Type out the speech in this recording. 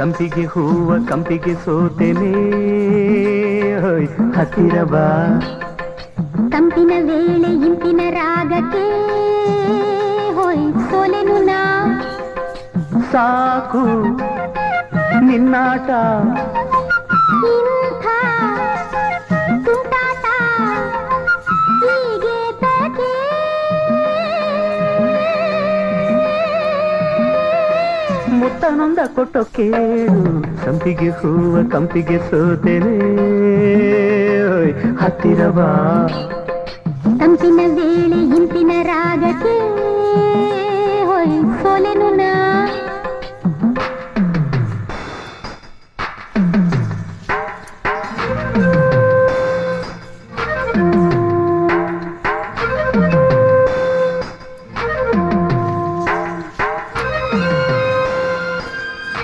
ಸಂಪಿಗೆ ಹೂವ ಕಂಪಿಗೆ ಸೋತೆನೆ ಹೋಯ್ ಹತ್ತಿರ ಬಾ ತಂಪಿನ ವೇಳೆ ಇಂಪಿನ ರಾಗಕ್ಕೆ ಹೋಯ್ ಸೋಲೆನು ನಾ ಸಾಕು ನಿನ್ನಾಟ ಇಂಥ ತುಂಟಾಟ ಹೀಗೆ ತಗೆ ಮುತ್ತನೊಂದ ಕೊಟ್ಟು ಕೇಳು ಸಂಪಿಗೆ ಹೂವ ಕಂಪಿಗೆ ಸೋತೆನೆ ಹತ್ತಿರ ಬಾ ತಂಪಿನ ವೇಳೆ ಇಂಪಿನ ರಾಗಕ್ಕೆ ಹೋಯ್ ಸೋಲೆನು ನಾ